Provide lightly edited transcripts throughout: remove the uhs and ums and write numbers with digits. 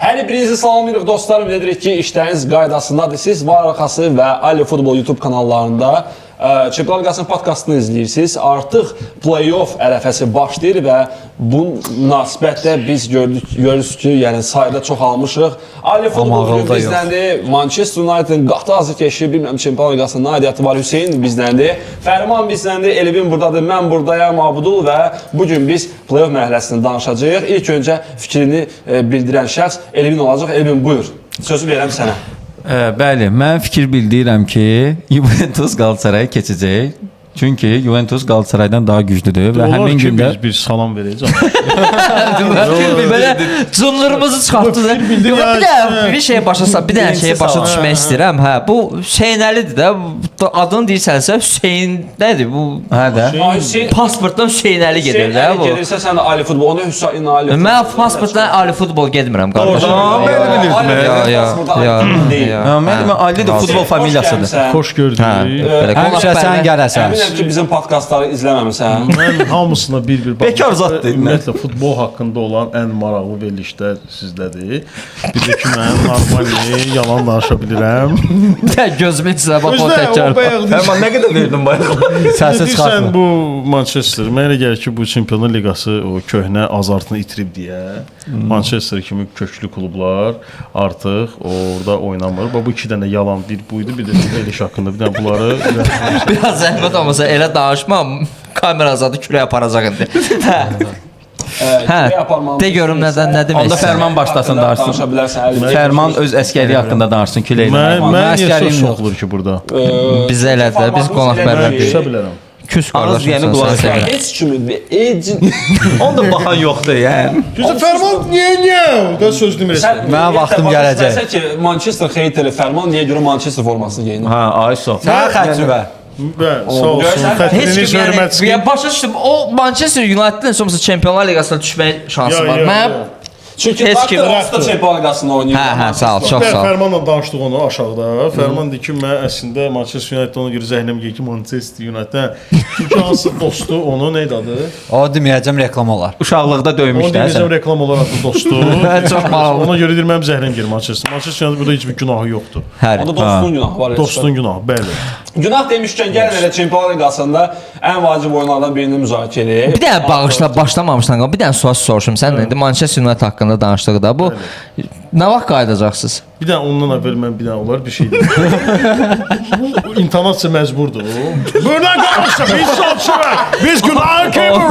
Hər birinizi salamlayırıq dostlar, ümid edirik ki, işləriniz qaydasındadır. Siz Var Arxası və Ali Futbol YouTube kanallarında Çempionlar Liqasının podkastını izləyirsiniz. Artıq play-off ərəfəsi başlayır və bu münasibətdə biz görürüz ki, yəni sayda çoxalmışıq. Ali Futbol bizdəndir, Manchester United'ın qatı azarkeşi, bilmirəm Çempionlar Liqasının aidiyyatı var, Hüseyin bizdəndir, Fərman bizdəndir, Elvin buradadır, mən buradayım, Abdul və bugün biz play-off mərhələsini danışacağıq. İlk öncə fikrini bildirən şəxs Elvin olacaq. Elvin, buyur, sözü verəm sənə. Bəli, mən fikir bildirirəm ki, Juventus Qalatasaraya keçəcək. Çünki Juventus Qalatasaraydan daha güclüdür və həmin gündə bir salam verəcəm. Belə cınlarımızı çıxartdı. Bir şey başa düşmək istəyirəm. Hə, bu Hüseynəlidir də. Adını deyirsənsə Hüseyn nədir bu? Hə də. Pasportdan Hüseynəli gedir də bu. Gedirsə sən də Ali Futbol, ona Hüseyn Ali. Mən pasportdan Ali Futbol getmirəm qardaşım. Mən Ali də futbol familiyasıdır. Xoş gördük. Həmişə sən gələsən. Əminəm ki, bizim podkastları izləməmisən. Mən hamısına bir-bir baxdım. Bekar zatdır. Ümumiyyətlə, futbol haqqında olan ən maraqlı verilişlər sizdədir. Bir də ki, mən normal yalan danışa bilirəm. Gözümün içinə bax o təkrar. Fərman, nə qədər verdin bayaq? Səsi çıxartma. Sən bu Manchester, mənə gəlir ki, bu Çempionlar Liqası o köhnə azartını itirib deyə Manchester kimi köklü klublar artıq orada oynamır. Bu iki dənə yalan, bir buydu, bir də veriliş haqqında. Bir dənə bunları biraz zəhmət olmasa elə danışmam. Kamera zadı küləyə aparacaq indi. De görüm nə demək. Onda Fərman başlasın danışsın. Fərman öz əskəri haqqında danışsın küləklə. Mən niyə söz soxulur ki burada? Biz elədir, biz qonaqbərvərdik. Küsə bilərəm. Küs qardaşım sən. Heç kimi Onda baxan yoxdur, yəni. Küsə Fərman niyə? Da söz demirsən. Mənə vaxtım gələcək. Məsələn ki, Manchester xeytəli Fərman niyə görə Manchester formasını geyinir? Hə, ay sağ. Sən xərcübə. Sağ olsun. Xətriniz hörmətli. Başa düşdüm. O Manchester United'ın sonrası Çempionlar Liqasına düşmək şansı var. Mən çünki Rakta Çempionlar Liqasında oynayır. Hə, sağ ol, çox sağ ol. Fərmanla danışdıq onu aşağıda. Fərman deyir ki, mən əslində Manchester United ona görə zəhnəm gəlir ki, Manchester United. Çünki hansı dostu onu neydi adı? O deməyəcəm reklam olar. Uşaqlıqda döymüşlər. Onu deməyəcəm reklam olaraq da dostu. Çox maraqlı. Ona görə deyir mənim zəhrəm gəlir Manchester. Manchester United burada heç bir günahı yoxdur. Onda dostun günahı var. Dostun günahı, bəli. Günah demişkən gəlin elə Çempionlar Liqasında ən vacib oyunlardan birini müzakirə edək. Bir dənə bağışla, başlamamışdan qabaq bir dənə sual soruşum. Sən indi Manchester United haqqında danışdıq da. Bu nə vaxt qayıdacaqsınız? Bir dənə ondan əvvəl mən bir dənə olar bir şey deyim. Bu intonasiya məcburdur. Buradan qalmışsa biz sonuçlar. Biz günahı kemur.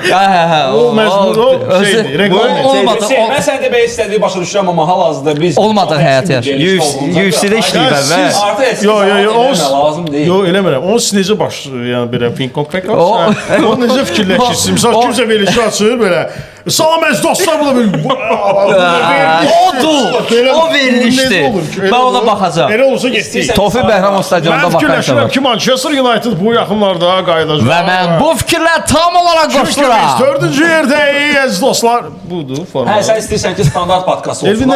Hə. O məcbur o şeydir. Reqlement. Olmadı. Mən sən demək istədiyi başa düşürəm, amma hal-hazırda biz Olmadıq həyat yaşayır. UFC-də işləyib əvvəl. Artıq eski lazım deyil. Yox, eləmirəm. Onun siz necə yəni belə ping-pong fəkar. O necə fikirləşirsiniz? Misal kimsə verilişi açır belə. Salam əziz dostlar, bu da bir O verilişdi. Mən ona baxacağam. Elə olsa getdik. Tofi Bəhramov stadionunda Mən baxarsan. fikirləşirəm ki, Manchester United bu yaxınlarda qayıdacaq. Və mən bu fikirlə tam olaraq qoşuluram. Biz 4-cü yerdəyik, əziz dostlar. Budur forma. Hə, sən istəyirsən ki, standart podkast olsun. Elvin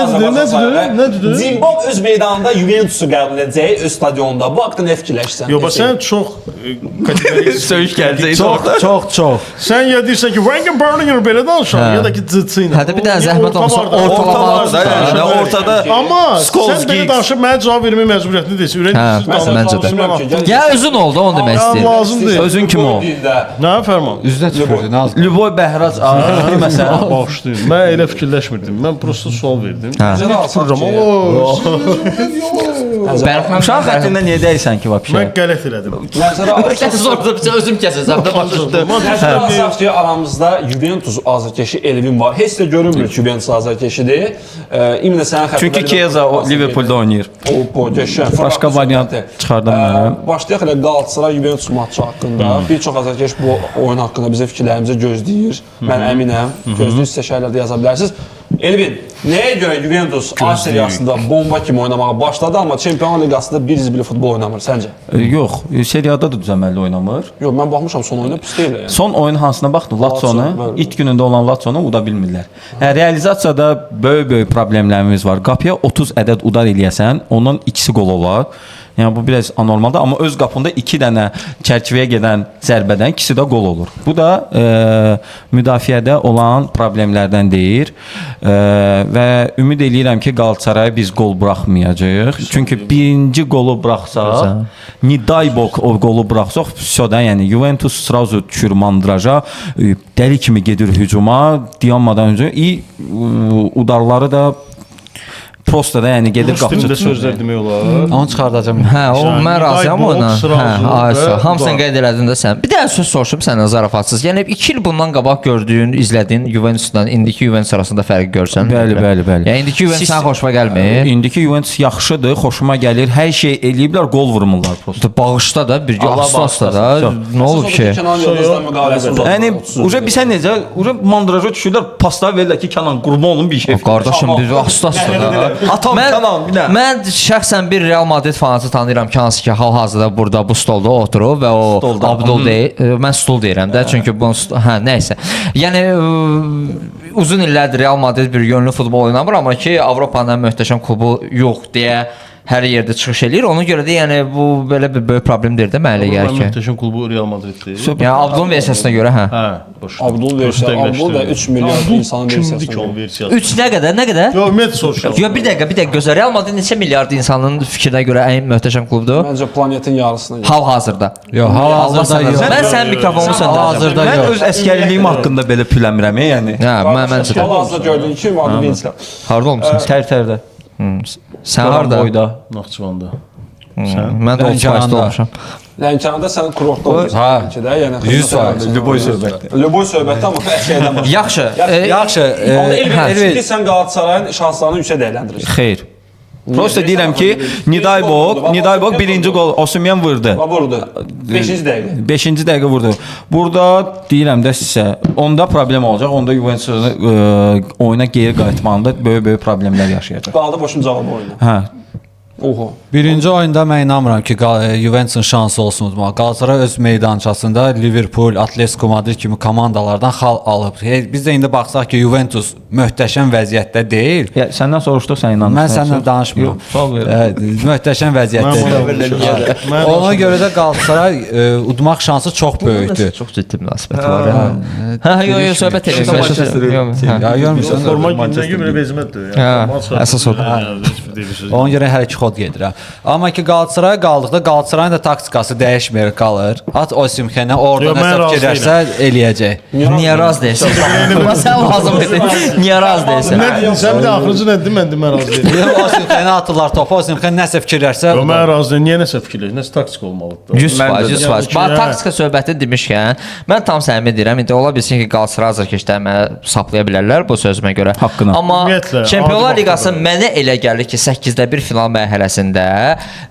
nədir? Zimbab öz meydanında Juventusu qəbul edəcək, öz stadionunda. Bu haqqda nə fikirləşirsən? Yox, sən çox kategorik Söyüş gələcək. Çox. Sən ya deyirsən ki, Wangen Burninger belə danışır, ya da ki, cıçı ilə. Hətta bir dənə zəhmət olmasa ortalamalar. Ortada Amma sən belə danışıb mənə cavab vermək məcburiyyətində deyirsən. Məncə də. Ya özün oldu, onu demək istəyirəm. Lazımdır. Özün kim o? Nə Fərman? Üzünə tüpürdü, Nazlı. Lüboy Bəhrac, məsələn. Bağışlayın. Mən elə fikirləşmirdim. Mən prosta sual verdim. Proqram Uşaq xəttində niyə deyirsən ki, vəbşə? Mən qələt elədim. Özüm kəsəcəm də başladım. Nəzərə alsaq ki, aramızda Juventus azarkeşi Elvin var. Heç də görünmür ki, Juventus azarkeşidir. İmlə sənin xəttində... Çünki Keza Liverpoolda oynayır. O qəşəng. Başqa variant çıxardım mənə. Başlayaq elə Galatasaray Juventus matçı haqqında. Bir çox azarkeş bu oyun haqqında bizə fikirlərimizi gözləyir. Mən əminəm. Gözləyir, sizə şeylərdə yaza bilərsiniz. Elvin, nəyə görə Juventus A seriyasında bomba kimi oynamağa başladı, amma Çempionlar Liqasında bir izbili futbol oynamır, səncə? Yox, seriyada da düzəməlli oynamır. Yox, mən baxmışam son oyuna pis deyil. Son oyun hansına baxdın? Latsonu, ilk günündə olan Latsonu uda bilmirlər. Realizasiyada böyük problemlərimiz var. Qapıya 30 ədəd udar eləyəsən, ondan ikisi qol olar. Yəni bu biraz anormaldır, amma öz qapında 2 dənə çərçivəyə gedən zərbədən ikisi də qol olur. Bu da müdafiədə olan problemlərdən deyir. Və ümid eləyirəm ki, Qalatasaraya biz qol buraxmayacağıq. Çünki birinci qolu buraxsaq, Nidaybok o qolu buraxsaq, vəssadə, yəni Juventus sразу düşür mandraja, dəli kimi gedir hücuma, dayanmadan öncə udarları da prosta da yəni gedir qapıcı Üstündə sözlər demək olar. Onu çıxardacağam. Hə, o Yəni, mən razıyam Nidaybok, ona. Srazov Hə, aysa. və Hamısını Udar. qeyd elədin də sən. Bir də söz soruşum səndən zarafatsız. Yəni 2 il bundan qabaq gördüyün, izlədiyin Juventusdan indiki Juventus arasında fərqi görsən? Bəli. Yəni indiki Juventus sənə xoşuma gəlmir. İndiki Juventus yaxşıdır, xoşuma gəlir. Hər şey eləyiblər, qol vurmurlar prosta. Bağışda da bir Allah Ağustosda da bağışlasın. nə olub ki? Kenan Yıldız'dan müqaviləsi uzatdı. Yəni uca bilsən necə, uca mandraja düşürlər, paslar verirlər ki, Kenan qurban olun bir şey. Qardaşım bir Ağustosda da. Atam Kenan bir də. Mən şəxsən bir Real Madrid fanatı tanıyıram ki, hansı ki hal-hazırda burada bu stolda oturub və o Stolda. Abdul deyil. Mən stol deyirəm də, çünki bu nəysə. Yəni uzun illərdir Real Madrid bir yönlü futbol oynamır, amma ki Avropanın ən möhtəşəm klubu yox deyə hər yerdə çıxış eləyir. Ona görə də yəni bu belə bir böyük problem deyir də mənə elə gəlir ki. Möhtəşəm klubu Real Madriddir. Yəni Abdulun versiyasına görə hə. Hə, boş. Abdul da 3 milyon insanın Kimdir ki versiyasında. onun versiyası? 3 nə qədər? Nə qədər? Yox, ümumiyyətlə soruşuram. Yox, bir dəqiqə gözəl. Real Madrid neçə milyard insanın fikrinə görə ən möhtəşəm klubdur? Məncə planetin yarısına. Hal-hazırda. Yox, hal-hazırda yox. Mən sənin mikrofonunu söndürəcəm. Hal-hazırda Mən yox. öz əskərliyim haqqında belə püləmirəm, yəni. Hə, məncə də. Hal-hazırda gördüyün kimi Vadi Vinsler. Harda olmusan? Tər-tərdə. Sən harda? Boyda. Naxçıvanda. Mən də Lənkəranda. 30% olmuşam. Lənkəranda sən kurortda olursan. Hə. Bəlkə də, yəni 100%. Lüboy söhbətdir. Lüboy söhbətdə amma şeydən başlayır. Yaxşı. Yaxşı, Onda hə. elbette ki sən Qalatasarayın şanslarını yüksək dəyərləndirirsən. Xeyr. Prosta deyirəm ki, Nidaybok birinci qol Osimhen vurdu. Vurdu. 5-ci dəqiqə. 5-ci dəqiqə vurdu. Burada deyirəm də sizə, onda problem olacaq. Onda Juventus oyuna geri qayıtmağında böyük problemlər yaşayacaq. Qaldı boşun cavabı oyunu. Hə. Oho. Birinci oyunda mən inanmıram ki, Juventusun şansı olsun udmağa. Galatasaray öz meydançasında Liverpool, Atletico Madrid kimi komandalardan xal alıb. Biz də indi baxsaq ki, Juventus möhtəşəm vəziyyətdə deyil. Ya səndən soruşduq, sən inanırsan. Mən səndən danışmıram. Yox, sual verirəm. Möhtəşəm vəziyyətdə. Ona görə də Galatasaray udmaq şansı çox böyükdür. Çox ciddi münasibəti var. Hə, yox, söhbət edirəm. Ya görmürsən? Forma gününə görə bezmətdir. Hə, əsas odur. Ona görə hələ ki xod gedirəm. Amma ki Qalatasaray qaldıqda Qalatasarayın da taktikası dəyişmir, qalır. At Osimhenə orada Yox, mən nəsə razı fikirləşsə eləyəcək. Niyə raz deyirsən? Buna sən lazım idi. Niyə raz deyirsən? Sən bir də axırıncı nə dedin? Mən demə razı deyiləm. Yox, Osimhenə atırlar topu, Osimhen nəsə fikirləşsə. Yox, mən razı deyiləm. Niyə nəsə fikirləş? Nəsə taktik olmalıdır. 100%, 100%. Bax, taktika söhbəti demişkən, mən tam səmimi deyirəm. İndi ola bilsin ki, Qalatasaray azarkeşlər mənə saplaya bilərlər bu sözümə görə. Haqqını. Amma Ümumiyyətlə, Çempionlar adi Liqası baxımdan. mənə elə gəlir ki, 8-də 1 final mərhələsində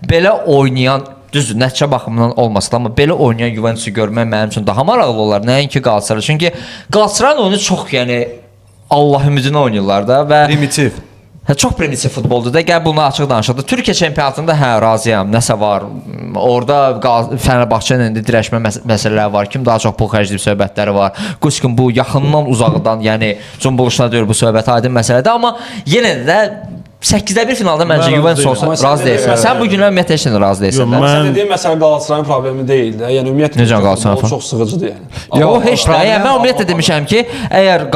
belə oynayan düzdür, nəticə baxımından olmasa da, amma belə oynayan Juventusu görmək mənim üçün daha maraqlı olar, nəinki Qalatasaray. Çünki Qalatasarayın oyunu çox, yəni Allah ümidinə oynayırlar da və Primitiv. çox primitiv futboldur da. Gəl bunu açıq danışaq da. Türkiyə çempionatında razıyam. Nəsə var. Orada Fenerbahçə ilə indi dirəşmə məsələləri var. Kim daha çox pul xərcləyib söhbətləri var. Quskin bu yaxından uzaqdan, yəni cumbuluşuna deyir bu söhbət aydın məsələdir, amma yenə də 8-də 1 finalda məncə Juventus olsa razı deyilsən. Sən bu günə ümumiyyətlə heç nə razı deyilsən. Yox, Sən dediyin məsələ Qalatasarayın problemi deyil də. Yəni ümumiyyətlə Necə Qalatasaray? çox sıxıcıdır yəni. Yox, heç də. Yəni mən ümumiyyətlə demişəm ki, əgər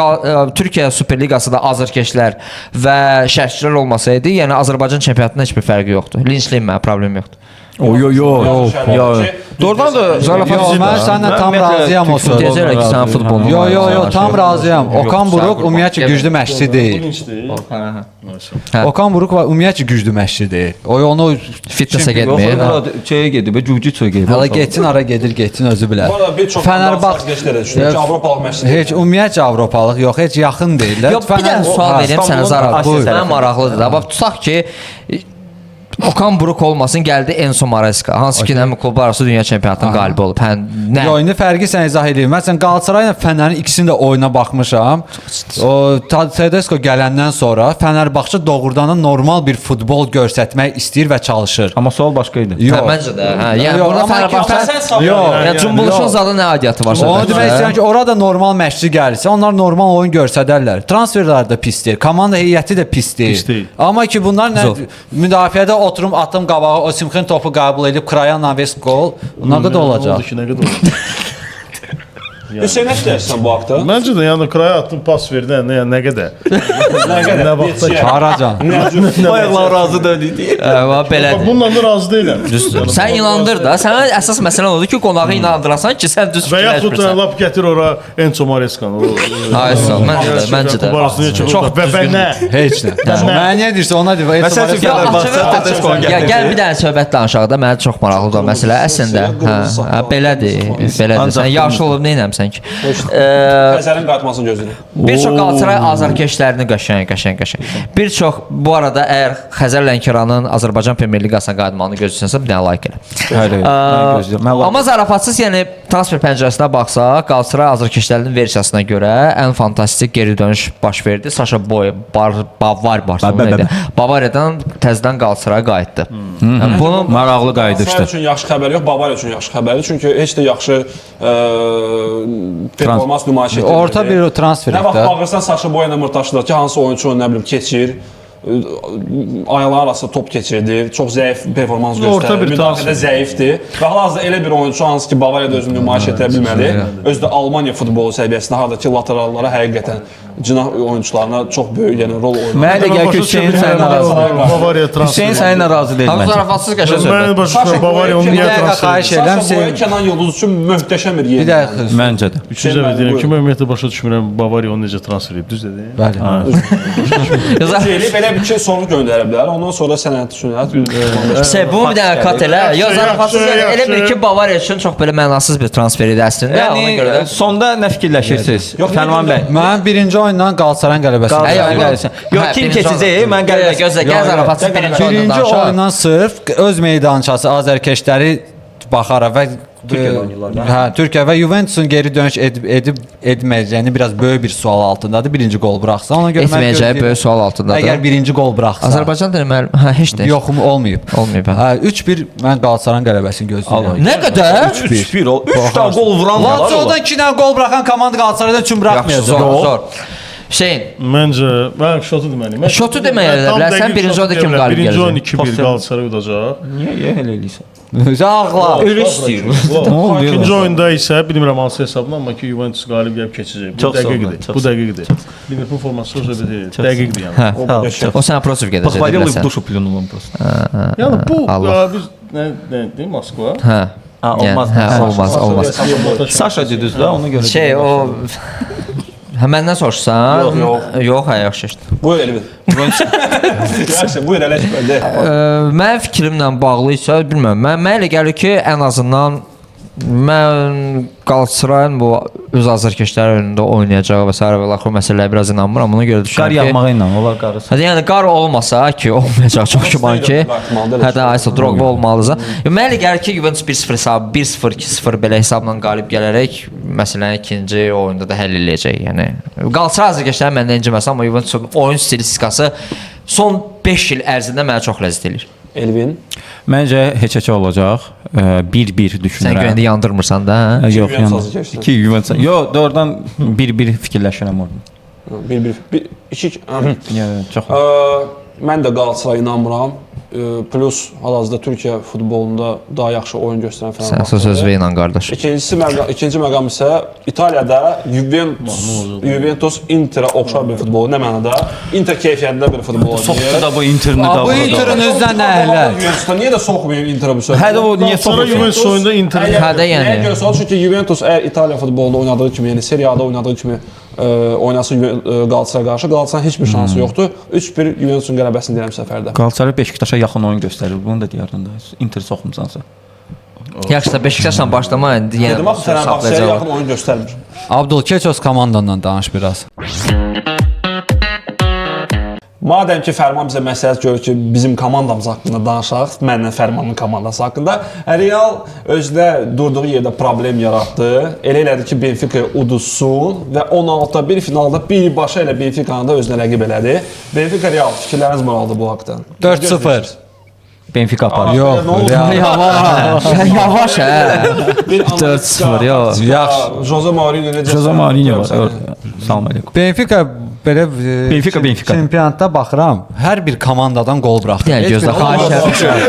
Türkiyə Super Liqasında azarkeşlər və şərhçilər olmasaydı, yəni Azərbaycan çempionatında heç bir fərqi yoxdur. Linçliyim mən, problem yoxdur. Doğrudan da Yox, mən səndən tam razıyam o sözlə. Deyəcəklər ki, sən futbolunu. Yox, tam razıyam. Okan Buruk ümumiyyətlə güclü məşqçi deyil. Okan Buruk ümumiyyətlə güclü məşqçi deyil. O onu Fitnessə getmir. şeyə gedib, jiu-jitsu gedib. hələ getsin, ara getsin özü bilər. Bu arada bir çox Fenerbahçe düşünür ki, Avropalıq məşqçi. Heç ümumiyyətlə Avropalıq yox, heç yaxın deyillər. Yox, bir dənə sual vereyim sənə Zara. Bu Asiya mənə maraqlıdır da. Bax tutaq ki Okan Buruk olmasın, gəldi Enzo Maresca. Hansı ki, həmin klublar arası dünya çempionatının qalibi olub. Hə, nə? Yo, indi fərqi sən izah edeyim. Məsələn, Qalatasaray ilə Fənərin ikisinin də oyuna baxmışam. O Tedesco gələndən sonra Fenerbahçe doğrudan normal bir futbol göstərmək istəyir və çalışır. Amma sual başqa idi. Yox. Hə, məncə də. Hə, yəni Yox, burada amma Fenerbahçe Yox, yəni cumbuluşun zadı nə aidiyyatı var? Onu demək istəyirəm ki, orada normal məşqçi gəlirsə, onlar normal oyun göstərərlər. Transferlər də pisdir, komanda heyəti də pisdir. Pis deyil. Amma ki, bunlar nə müdafiədə oturum atım qabağa Osimhen topu qəbul edib Krayan Naves gol. Nə qədər olacaq? Oldu ki, nə qədər olacaq? Hüseyn nə deyirsən bu haqda? Məncə də yəni Kraya attın pas verdi, nə qədər? Nə qədər? Nə vaxta Neçə? Haracan. Ayaqlar razı deyil. Belədir. Bununla da razı deyiləm. Sən inandır da. Sənə əsas məsələ odur ki, qonağı inandırasan ki, sən düz Və yaxud da fikirləşmirsən. lap gətir ora Enzo Marescanı. Ay sağ ol, məncə də. Çox və nə? Heç nə. Mənə niyə deyirsən ona deyir. Məsəl üçün Ya gəl bir dənə söhbət danışaq da. Mənə çox maraqlıdır o məsələ. Əslində, belədir. Sən yaşlı olub nə etmisən ki? Xəzərin qayıtmasını gözləyir. Bir çox Qalatasaray azarkeşlərini qəşəng. Bir çox bu arada əgər Xəzər Lənkəranın Azərbaycan Premyer Liqasına qayıtmağını gözləyirsənsə, bir dənə like elə. Hayır, Amma zarafatsız, yəni transfer pəncərəsinə baxsaq, Qalatasaray azarkeşlərinin versiyasına görə ən fantastik geri dönüş baş verdi. Saşa Boy Bavariyadan təzədən Qalatasaraya qayıtdı. Bunun maraqlı qayıdışdı. Qalatasaray üçün yaxşı xəbər yox, Bavariya üçün yaxşı xəbərdir. Çünki heç də yaxşı performans nümayiş etdirmir. Orta bir transfer Nə vaxt etdi. bağırsan Saşa Boyla mırtaşdılar ki, hansı oyunçu nə bilim keçir, ayaqlar arası top keçirdi, çox zəif performans Orta göstərir, bir müdafiədə zəifdir və hal-hazırda elə bir oyunçu hansı ki, Bavariyada özünü nümayiş etdirə bilmədi, özü də Almaniya futbolu səviyyəsində harda ki, laterallara həqiqətən cinah oyunçularına çox böyük yəni rol oynayır. Mənə də gəlir ki, Hüseyn səninlə razı. Bavariya transferi. Hüseyn səninlə razı deyil Amma məncə. zarafatsız qəşəng Mən söhbət. başa düşürəm Bavariya onu niyə transfer xahiş edir? edirəm. Saşa Boya Kenan Yıldız üçün möhtəşəm bir Bir yer. də Məncə də. Üçüncü dəfə deyirəm ki, mən ümumiyyətlə başa düşmürəm Bavariya onu necə transfer edib, düz dedi? bəli. Belə bir şey soru göndərə bilər. Ondan sonra sənəd düşünər. Bu bir dənə kat elə. Ya zarafatsız yəni elə bir ki, Bavariya üçün çox belə mənasız bir transfer idi əslində. Ona görə Yəni sonda nə fikirləşirsiniz? Fərman bəy. Mən birinci oyundan Qalatasarayın qələbəsini Yox, kim keçəcək? Mən qələbə gözlə, gəl zarafatsız birinci oyundan birinci danışaq. oyundan sırf öz meydançası azərkeşləri baxaraq və Türkiyə və Juventusun geri dönüş etməyəcəyini biraz böyük bir sual altındadır. Birinci gol buraxsa, ona görə Etməyəcəyi böyük sual altındadır. Əgər birinci gol buraxsa. Azərbaycan deməli, heç nə. Yox, olmayıb. Olmayıb. 3-1 mən Qalatasarayın qələbəsini gözləyirəm. Nə qədər? 3-1 ol. 3 dənə gol vuran var. Lazio'dan 2 dənə gol buraxan komanda Qalatasaraydan üçün buraxmayacaq. Zor. Hüseyn, Məncə, mən şotu deməliyim. Şotu deməyə bilər. Sən birinci oyunda kim qalib Birinci oyun gələcək? 2-1 Qalatasaray udacaq. Niyə elə eləyirsən? Ağla. Ölü istəyir. İkinci oyunda isə bilmirəm hansı hesabla, amma ki Juventus qalib gəlib keçəcək. Bu Çox sağ olun, dəqiqdir. çox Bu sağ olun. dəqiqdir. Liverpool forması söhbət deyil. Dəqiqdir yəni. O sənə prosif Bax, gedəcək. Vadiyel biləsən. duшу plyuнула просто. Yəni bu Allah. biz nə Moskva? Hə. Olmaz. Olmaz. Saşa dediniz də, ona görə. Şey, o məndən soruşsan? Yox, yaxşı işte. Buyur Elvin. Yaxşı, buyur elə çıxdı. Mənim fikrimlə bağlı isə bilmirəm. Mənə elə gəlir ki, ən azından mən Qalatasarayın bu öz azarkeşləri önündə oynayacağı və s. və laxır məsələyə biraz inanmıram. Ona görə Qar düşünürəm ki, yağmağı ilə olar qarısı. hə, yəni qar olmasa ki, olmayacaq çox güman ki. Hə, aysa Drogba olmalıdır. Mənə elə gəlir ki, Juventus 1-0 hesabı, 1-0, 2-0 belə hesabla qalib gələrək məsələni ikinci oyunda da həll eləyəcək. Yəni Qalatasaray azarkeşləri məndən inciməsə, amma Juventusun oyun stilistikası son 5 il ərzində mənə çox ləzzət eləyir. Elvin. Məncə heç-heç olacaq. 1-1 Sən düşünürəm. güvəndə yandırmırsan da, hə? Yox, Juventus yəni azarkeşlər. 2 Juventus. Yox, doğrudan 1-1 fikirləşirəm orada. 1-1. 2. Yəni çox. Mən də Qalatasaraya inanmıram. Plus hal-hazırda Türkiyə futbolunda daha yaxşı oyun göstərən Sən Fenerbahçe. söz verin qardaş. İkinci məqam isə İtaliyada Juventus Interə oxşar bir futbol. Nə mənada? Inter keyfiyyətində bir futbol Soxdu oynayır. da bu interni Bu də. Interin özündən nə əhlər? Juventusda niyə də soxmayın Interə bu söhbət? Hə də o niyə Sonra soxdu? Juventus oyunda Inter Hə də yəni. Nəyə görə soruşur ki, Juventus əgər İtaliya futbolunda oynadığı kimi, yəni Serie A-da oynadığı kimi oynasın Qalatasaraya qarşı, Qalatasarayın heç bir şansı yoxdur. 3-1 Juventusun qələbəsini deyirəm səfərdə. Qalatasaray Beşiktaşa yaxın oyun göstərir. Bunu da deyərdin də. Inter soxmusansa. Yaxşı da Beşiktaşla başlamayın. Dedim axı Fenerbahçeyə yaxın oyun göstərmir. Abdul Keços komandandan danış biraz. Madəm ki, Fərman bizə məsləhət görür ki, bizim komandamız haqqında danışaq, mənlə Fərmanın komandası haqqında. Real özdə durduğu yerdə problem yaratdı. Elə elədi ki, Benfica uduzsun və 16-1 finalda birbaşa ilə Benfica-nı da özünə rəqib elədi. Benfica Real fikirləriniz maraqlıdır bu haqda. 4-0. Benfica aparır. Yox, Real. Yavaş hə. 4-0 yox. Yaxşı. Jose Mourinho necə? Jose Mourinho var. Salam əleykum. Benfica belə Benfica. çempionatda baxıram, hər bir komandadan qol buraxır. Bir dənə gözlə, xahiş edirəm.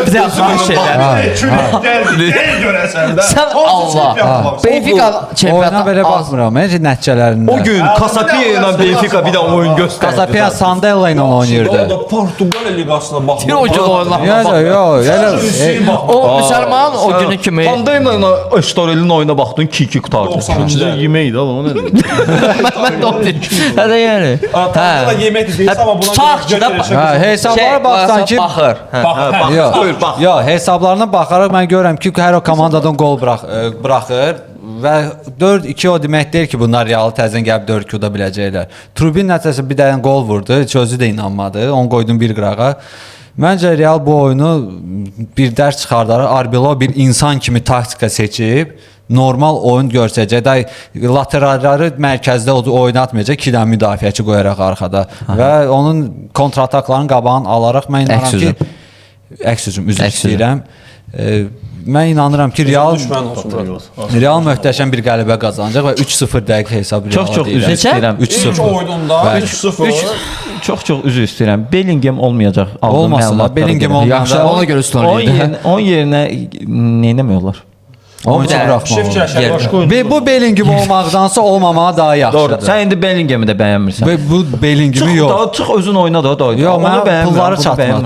Bir dənə xahiş edirəm. görəsən də. Sən Allah. Benfica Oyuna çempionatda belə az. baxmıram, heç nəticələrindən. O gün Casapia ilə Benfica bir də oyun göstərdi. Casapia Sandella ilə oynayırdı. da Portuqaliya liqasına baxma. Bir o gün oynamaq. Yox, O müsəlman o günü kimi. Pandayla ilə Estorelin oyuna baxdın 2-2 qutardı. İkincide yemeğiydi al o nedir? Mən də onu deyirəm. Hə də yəni. Pandayla yemək deyirsən amma buna Tutaq ki, hə, hesablara baxsan ki, baxır. Hə. yox, yox, hesablarına baxaraq mən görürəm ki, hər o komandadan qol buraxır və 4-2 o demək deyil ki, bunlar Realı təzədən gəlib 4-2 uda biləcəklər. Trubin nəticəsi bir dənə qol vurdu, heç özü də inanmadı. Onu qoydum bir qırağa. Məncə Real bu oyunu bir dərs çıxardaraq Arbelo bir insan kimi taktika seçib normal oyun göstərəcək. Lateralları mərkəzdə oynatmayacaq, 2 dənə müdafiəçi qoyaraq arxada və onun kontrataklarının qabağını alaraq mən inanıram ki, əks hücum üzr istəyirəm. Mən inanıram ki, Real möhtəşəm bir qələbə qazanacaq və 3-0 dəqiq hesab Real. Çox üzr istəyirəm. 3 oyununda 3-0. Çox üzr istəyirəm. Bellingham olmayacaq. Olmasın da, Bellingham Yaxşı, olmayanda ona görə üstün oynayır. Onun yerinə nə etmiyorlar? onu buraxmalı. Şef Bu Bellingham olmaqdansa olmamağa daha Doğru. yaxşıdır. Sən indi Bellinghamı da bəyənmirsən. Və bu Bellingham yox. Çıx özün oyna da. Yox, mən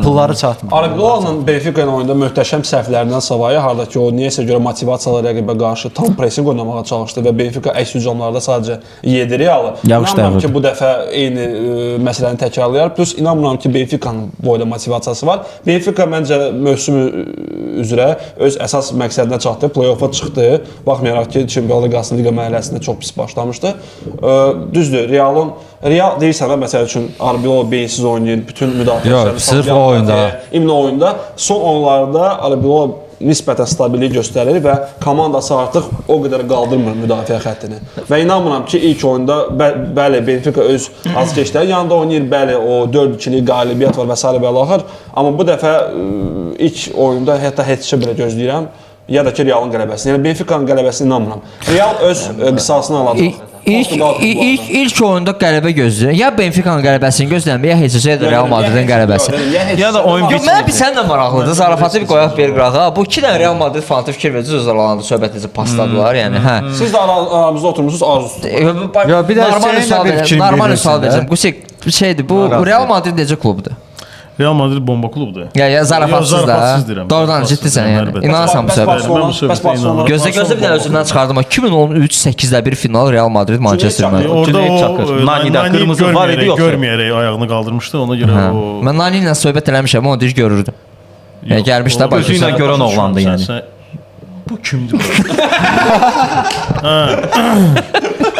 pulları çatmır. Arbeloa'nın Benfica ilə oyunda möhtəşəm səhvlərindən savayı hardakı o niyəsə görə motivasiyalı rəqibə qarşı tam pressing oynamağa çalışdı və Benfica əks hücumlarda sadəcə yedi Realı. İnanmıram ki, bu dəfə eyni məsələni təkrarlayar. Plus inanmıram ki, Benfica'nın boyda motivasiyası var. Benfica məncə mövsüm üzrə öz əsas məqsədinə çatdı. Play-offa çıxdı. Baxmayaraq ki, Çempionlar Liqasının liqa mərhələsində çox pis başlamışdı. Düzdür, Real deyirsən və məsəl üçün Arbeloa beyinsiz oynayır, bütün müdafiəçiləri sırf o oyunda. İmla oyunda son oyunlarda Arbeloa nisbətən stabillik göstərir və komandası artıq o qədər qaldırmır müdafiə xəttini. Və inanmıram ki, ilk oyunda bəli Benfica öz azkeşləri yanında oynayır, bəli o 4-2-lik qalibiyyət var və s. və axır. Amma bu dəfə ilk oyunda hətta heç belə gözləyirəm. Ya da ki Real'ın qələbəsini. Yəni Benfica'nın qələbəsini inanmıram. Real öz qisasını alacaq. İlk oyunda qələbə gözləyir. Ya Benfica'nın qələbəsini gözləyir, ya heç də Real Madridin qələbəsi. Ya da oyun Yox, mən bir sən də maraqlıdır. Zarafatı bir qoyaq bir qırağa. Bu 2 dənə Real Madrid fanatı fikir verəcək, öz aralarında söhbətinizi pasladılar, yəni hə. Siz də aramızda oturmusunuz arzusu. Yo, bir də normal sual verəcəm. Qusik şeydir, bu Real Madrid necə klubdur? Real Madrid bomba klubdur. Ya zarafatsız da. Deyirəm. Doğrudan ciddisən yəni. İnanırsan bu söhbətə. Mən bu söhbətə inanıram. Gözlə bir dənə özümdən çıxardım. 2013-8-də bir final Real Madrid Manchester United. Orada o Nani'də qırmızı var idi yoxsa? Görməyərək ayağını qaldırmışdı, ona görə o. Mən Nani ilə söhbət eləmişəm, onu deyir görürdüm. Yəni gəlmiş də Gözü ilə görən oğlandı yəni. Bu kimdir?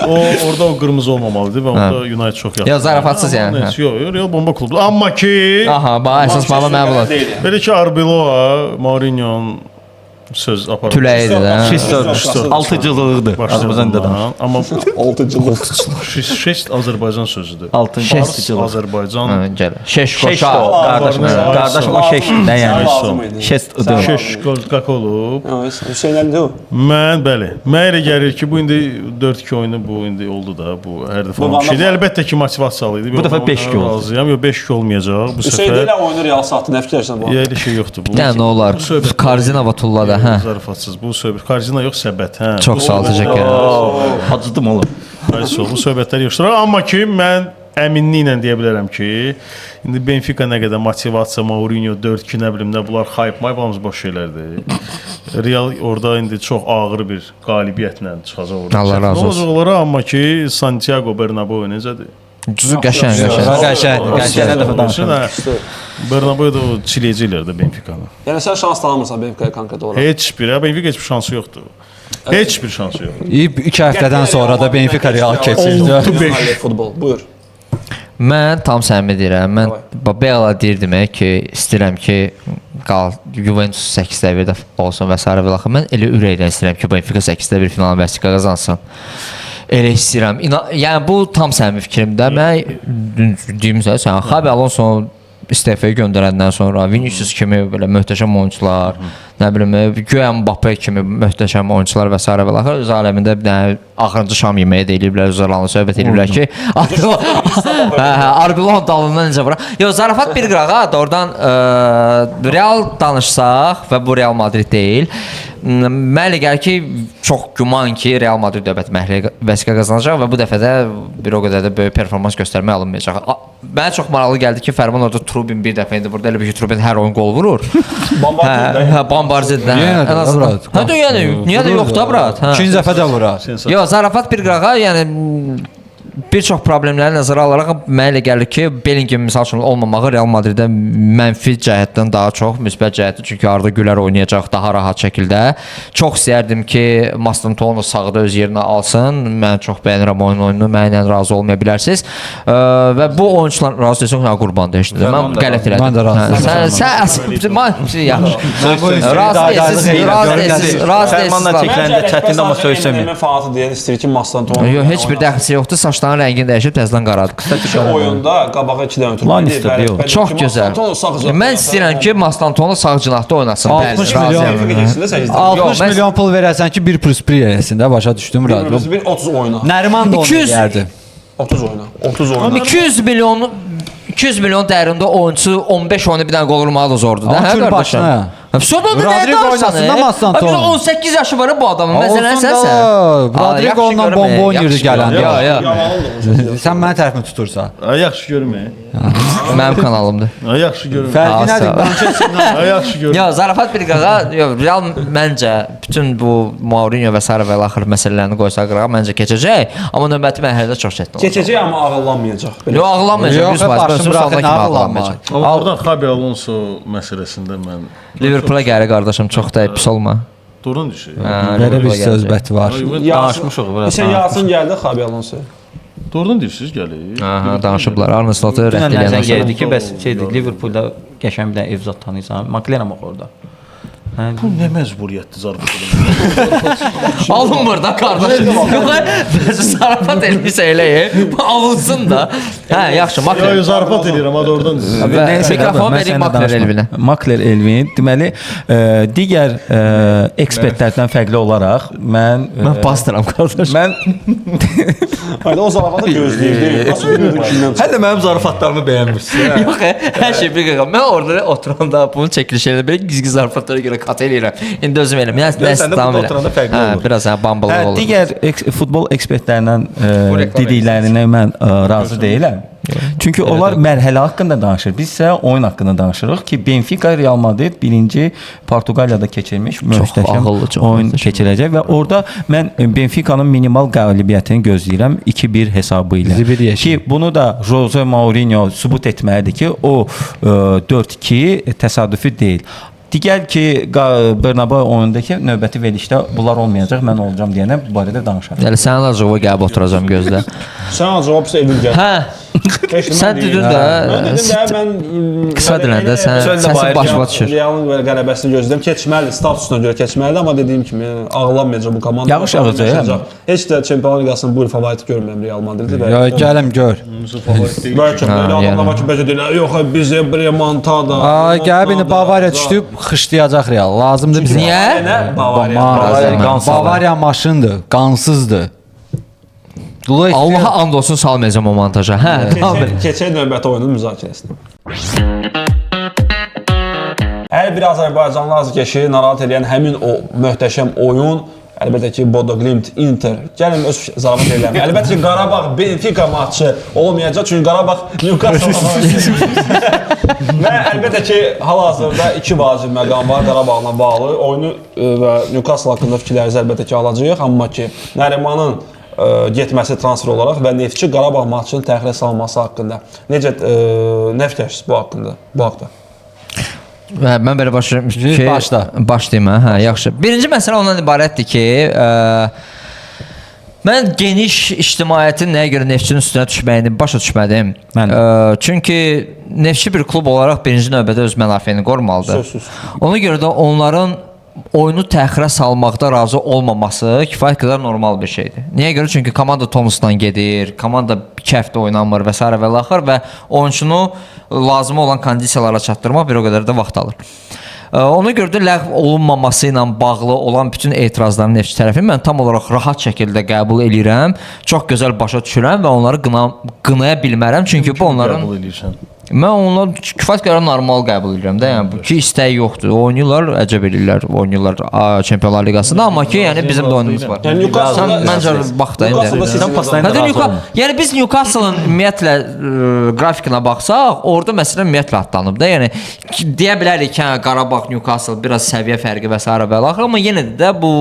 Orada o qırmızı olmamalıdır və onda United çox yaxşı. Ya zarafatsız yəni. Yox, Real bomba klubudur. Amma ki, Aha, bax əsas məlumat məlumat. belə ki Arbeloa, Mourinho'nun söz aparır. Tüləyidir də. Altıcılığıdır Azərbaycanda da. Amma 6-cılıq. şest Azərbaycan sözüdür. Altıcılıq. Azərbaycan. Gəl. Şeş Şeş qoşa. o qardaşım o şeşdə yəni. Şest Şeş qak olub. Hüseyn Əlidir o. Mən bəli. Mənə elə gəlir ki, bu indi 4-2 oyunu bu indi oldu da. Bu hər dəfə olan bir şeydir. Əlbəttə ki, motivasiyalı idi. Bu dəfə 5-2 oldu. Razıyam. Yox 5-2 olmayacaq bu Hüseyn səfər. ilə oyunu Real satdı. Nə fikirləşirsən bu? Elə şey yoxdur bu. Yəni olar. Karzinova tullada, hə. Zarafatsız. Bu söhbət Karzina yox səbət, hə. Çox sağ ol, təşəkkür edirəm. Acıdım oğlum. Bu söhbətlər yoxdur. Amma ki, mən əminliklə deyə bilərəm ki, indi Benfica nə qədər motivasiya, Mourinho 4-2 nə bilim nə bunlar hype, hamısı boş şeylərdir. Real orada indi çox ağır bir qalibiyyətlə çıxacaq orada. Allah razı olsun. Olacaqlar, amma ki, Santiago Bernabéu necədir? Qəşəng. Qəşəng dəfə danışın. Bernabéu da çiləyəcəklər də Benfica-nı. Yəni sən şans tanımırsan Benfica'ya konkret olaraq. Heç bir, Benfica heç bir şansı yoxdur. Heç bir şansı yoxdur. 2 həftədən sonra da Benfica Real keçirdi. Futbol. Buyur. Mən tam səmimi deyirəm. Mən belə deyirdim ki, istəyirəm ki, Juventus 8-də 1 olsun və s. və axı mən elə ürəkdən istəyirəm ki, Benfica 8-də 1 final vəsiqə qazansın. Elə istəyirəm. Yəni bu tam səmimi fikrimdir. Mən deyim sən, Xabi Alonso istefaya göndərəndən sonra Vinicius kimi belə möhtəşəm oyunçular, nə bilim, güya Mbappe kimi möhtəşəm oyunçular və s. və axır öz aləmində bir dənə axırıncı şam yeməyi də eləyiblər, özlərlə söhbət eləyiblər ki, Arbelon dalından necə vura. Yox, zarafat bir qırağa, oradan Real danışsaq və bu Real Madrid deyil. Mənə elə gəlir ki, çox güman ki, Real Madrid növbəti mərhələyə vəsiqə qazanacaq və bu dəfə də bir o qədər də böyük performans göstərmək alınmayacaq. Mənə çox maraqlı gəldi ki, Fərman orada Trubin bir dəfə indi burada elə bir ki, Trubin hər oyun gol vurur. Bombardier. Yenə də brat. Hə, yəni, niyə də yox da brat? İkinci dəfə də vurar. Yox, zarafat bir qırağa, yəni bir çox problemləri nəzərə alaraq mənə elə gəlir ki, Bellingham misal üçün olmamağı Real Madriddə mənfi cəhətdən daha çox müsbət cəhətdir. Çünki Arda Güler oynayacaq daha rahat şəkildə. Çox istərdim ki, Mastantuono sağda öz yerinə alsın. Mən çox bəyənirəm oyununu, mənlə razı olmaya bilərsiniz. Və bu oyunçular razı desən, qurban deyirsən. Mən qələt elədim. Mən də razı. Sən yaxşı. Razı Fərmanla çəkiləndə çətin amma söysəmir. Mən fanatı deyən istəyir ki, Mastantuono. Yox, heç bir dəxlisi yoxdur. Saçların rəngini dəyişib təzədən qaradır. Oyunda qabağa 2-dən ötürmə. Lannister yox. Çox gözəl. Mən istəyirəm ki, Mastantuono sağ cinahda oynasın. 60 milyon. 60 milyon pul verəsən ki, 1+1 eləsin də, başa düşdüm Rad. 30 oyna. Nəriman da onu 200 deyərdi. 30 oyna. 30 oyna. 200 milyon dəyərində oyunçu 15 oyunu bir dənə qol vurmağı da zordur da, hə qardaşım? Soda da Rodrigo oynasın da Mastantuono. 18 yaşı var bu adamın. Məsələn sənsən. Rodrigo ondan bomba oynayırdı gələndə. Yox. Sən mənə tərəfimi tutursan. Yaxşı görmə. Mənim kanalımdır. Yaxşı görmə. Fərqi sağ nədir? ol. Manchester yaxşı görmə. Ya zarafat bir qağa, Real məncə bütün bu Mourinho və s. və axır məsələlərini qoysa qırağa məncə keçəcək, amma növbəti mərhələdə çox çətin olacaq. Keçəcək amma ağıllanmayacaq. Yox, ağıllanmayacaq. 100%. Başım ağıllanmayacaq. Amma oradan Xabi Alonso məsələsində mən Liverpoola gəlir qardaşım, çox da pis olma. Durun düşür. Belə bir söhbəti var. Danışmışıq biraz. Sən Yasin gəldi Xabi Alonso. Doğrudan deyirsiniz gəlir. Aha, danışıblar. Arne Slot'u rədd Dünən nəzər eləyəndən gəldi ki, bəs şeydir, Liverpoolda qəşəng bir dənə ev zat tanıyırsan. McLaren bax orada. Bu nə məcburiyyətdir zarafat eləmək? alınmır da qardaşım. Yox, zarafat eləyirsə eləyə. Bu alınsın da. Hə, yaxşı, Makler. Yox, zarafat eləyirəm, amma doğrudan deyirsiniz. Mikrofon vereyim Makler Elvinə. Makler Elvin deməli digər ekspertlərdən fərqli olaraq mən bastıram qardaş. mən Hayda o zarafatı gözləyirdi. Nasıl bilirdim kimdən? Hə də mənim zarafatlarımı bəyənmirsən. Yox, hər şey bir qədər. Mən orada oturanda bunun çəkilişlərində belə gizli zarafatlara görə kat eləyirəm. İndi özüm eləm. Sən də burada oturanda fərqli olur. Biraz bambıl Hə, olur. digər futbol ekspertlərindən dediklərinə mən razı deyiləm. Çünki onlar mərhələ haqqında danışır. Biz isə oyun haqqında danışırıq ki, Benfica Real Madrid birinci Portuqaliyada keçirmiş möhtəşəm oyun keçirəcək və orada mən Benfica'nın minimal qələbiyyətini gözləyirəm 2-1 hesabı ilə. Ki bunu da Jose Mourinho sübut etməlidir ki, o 4-2 təsadüfi deyil. Digər ki, Bernabeu oyundakı növbəti verilişdə bunlar olmayacaq, mən olacağam deyənə bu barədə danışarım. Yəni sənin acığı gəlib oturacam gözlə. Sən acaba pis evin gəl. Hə. Sən dedin də. Mən dedim də mən qısa diləndə səsin başıma düşür. Realın qələbəsini gözləyirəm. Keçməli, statusuna görə keçməli, amma dediyim kimi ağlanmayacaq bu komanda. Yağış yağacaq. Heç də Çempionlar Liqasının bu il favoriti görmürəm Real Madridi və Gələm gör. bəlkə belə adamlar ki, bəlkə deyirlər, yox, biz remontada. Ay, gəlib indi Bavariya düşdü, xışlayacaq Real. Lazımdır bizə. Niyə? Bavariya maşındır, qansızdır. Allaha and olsun salmayacağam o montaja. Hə, tamam. Keçək növbəti oyunun müzakirəsinə. Hər bir Azərbaycanlı azarkeşi narahat edən həmin o möhtəşəm oyun, əlbəttə ki, Bodo Glimt, Inter. Gəlin öz zarafat eləmək. Əlbəttə ki, Qarabağ Benfica maçı olmayacaq, çünki Qarabağ Newcastle və əlbəttə ki, hal-hazırda 2 vacib məqam var Qarabağla bağlı. Oyunu və Newcastle haqqında fikirlərinizi əlbəttə ki, alacağıq, amma ki, Nərimanın getməsi transfer olaraq və Neftçi Qarabağ maçının təxirə salınması haqqında. Necə nə fikirləşirsiniz bu haqqında? Bu haqda? Mən belə başlayıram ki, başlayım, hə, yaxşı. Birinci məsələ ondan ibarətdir ki, mən geniş ictimaiyyətin nəyə görə Neftçinin üstünə düşməyini başa düşmədim. Çünki Neftçi bir klub olaraq birinci növbədə öz mənafeyini qorumalıdır. Ona görə də onların oyunu təxirə salmaqda razı olmaması kifayət qədər normal bir şeydir. Niyə görə? Çünki komanda tonusdan gedir, komanda 2 həftə oynanmır və s. və axır və oyunçunu lazım olan kondisiyalara çatdırmaq bir o qədər də vaxt alır. Ona görə də ləğv olunmaması ilə bağlı olan bütün etirazların Neftçi tərəfi mən tam olaraq rahat şəkildə qəbul edirəm. Çox gözəl başa düşürəm və onları qınaya bilmərəm. Çünki bu onların qəbul edirsən. mən onları kifayət qədər normal qəbul edirəm də. Yəni bu ki istəyi yoxdur. Oynayırlar, əcəb eləyirlər, oynayırlar Çempionlar Liqasında, amma ki yəni bizim də oyunumuz var. Yəni Newcastle Məncə bax da indi. Yəni biz Newcastle-ın ümumiyyətlə qrafikinə baxsaq, orada məsələn ümumiyyətlə atlanıb da. Yəni deyə bilərik ki, Qarabağ, Newcastle biraz səviyyə fərqi və s. və axır, amma yenə də bu